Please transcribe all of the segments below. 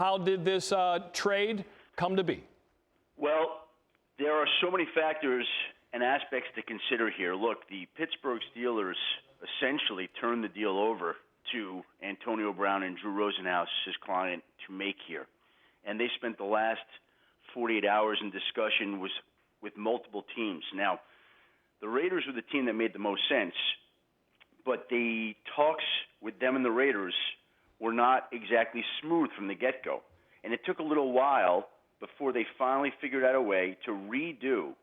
How did this trade come to be? Well, there are so many factors and aspects to consider here. Look, the Pittsburgh Steelers essentially turned the deal over to Antonio Brown and Drew Rosenhaus, his client, to make here. And they spent the last 48 hours in discussion with multiple teams. Now, the Raiders were the team that made the most sense, but the talks with them and the Raiders were not exactly smooth from the get-go. And it took a little while before they finally figured out a way to redo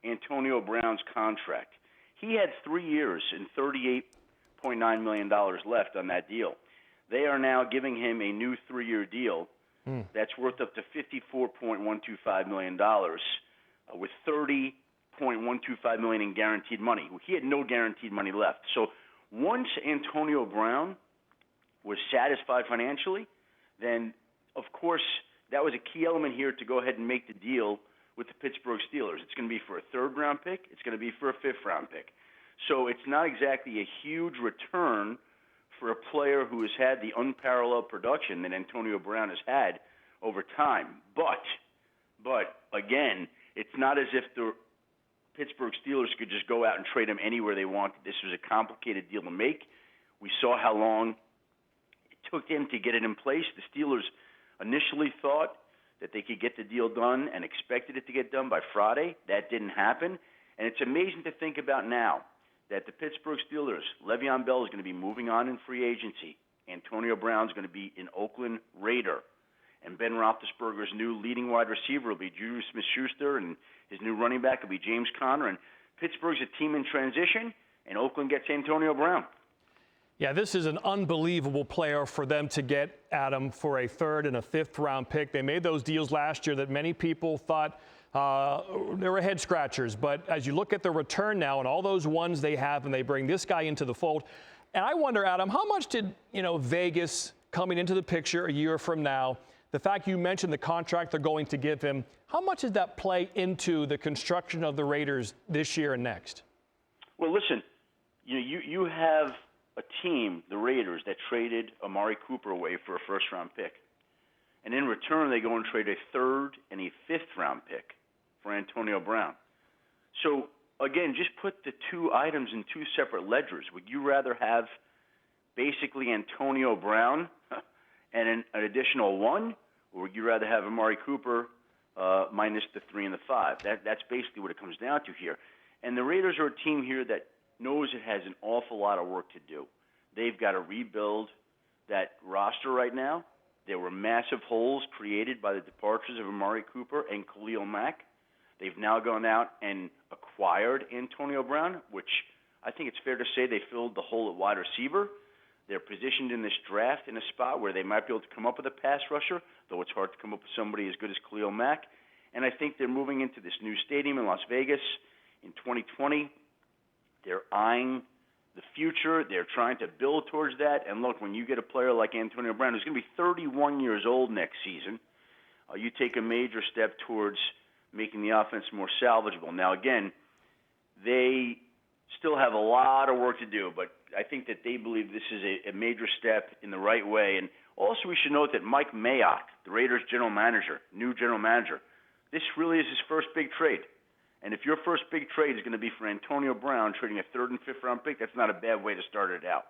Antonio Brown's contract. He had 3 years and $38.9 million left on that deal. They are now giving him a new 3-year deal that's worth up to $54.125 million with $30.125 million in guaranteed money. He had no guaranteed money left. So once Antonio Brown was satisfied financially, then, of course, that was a key element here to go ahead and make the deal with the Pittsburgh Steelers. It's going to be for a third-round pick. It's going to be for a fifth-round pick. So it's not exactly a huge return for a player who has had the unparalleled production that Antonio Brown has had over time. But again, it's not as if the Pittsburgh Steelers could just go out and trade him anywhere they wanted. This was a complicated deal to make. We saw how long it took him to get it in place. The Steelers initially thought that they could get the deal done and expected it to get done by Friday. That didn't happen. And it's amazing to think about now that the Pittsburgh Steelers, Le'Veon Bell is going to be moving on in free agency. Antonio Brown is going to be an Oakland Raider. And Ben Roethlisberger's new leading wide receiver will be Juju Smith-Schuster, and his new running back will be James Conner. And Pittsburgh's a team in transition, and Oakland gets Antonio Brown. Yeah, this is an unbelievable player for them to get, Adam, for a third and a fifth-round pick. They made those deals last year that many people thought they were head scratchers. But as you look at the return now and all those ones they have, and they bring this guy into the fold, and I wonder, Adam, how much did Vegas coming into the picture a year from now, the fact you mentioned the contract they're going to give him, how much does that play into the construction of the Raiders this year and next? Well, listen, you have a team, the Raiders, that traded Amari Cooper away for a first-round pick. And in return, they go and trade a third and a fifth-round pick for Antonio Brown. So, again, just put the two items in two separate ledgers. Would you rather have basically Antonio Brown and an additional one, or would you rather have Amari Cooper minus the 3 and the 5? That's basically what it comes down to here. And the Raiders are a team here that knows it has an awful lot of work to do. They've got to rebuild that roster right now. There were massive holes created by the departures of Amari Cooper and Khalil Mack. They've now gone out and acquired Antonio Brown, which I think it's fair to say they filled the hole at wide receiver. They're positioned in this draft in a spot where they might be able to come up with a pass rusher, though it's hard to come up with somebody as good as Khalil Mack. And I think they're moving into this new stadium in Las Vegas in 2020. They're eyeing the future. They're trying to build towards that. And look, when you get a player like Antonio Brown, who's going to be 31 years old next season, you take a major step towards making the offense more salvageable. Now, again, they still have a lot of work to do, but I think that they believe this is a major step in the right way. And also we should note that Mike Mayock, the Raiders new general manager, this really is his first big trade. And if your first big trade is going to be for Antonio Brown trading a third and fifth round pick, that's not a bad way to start it out.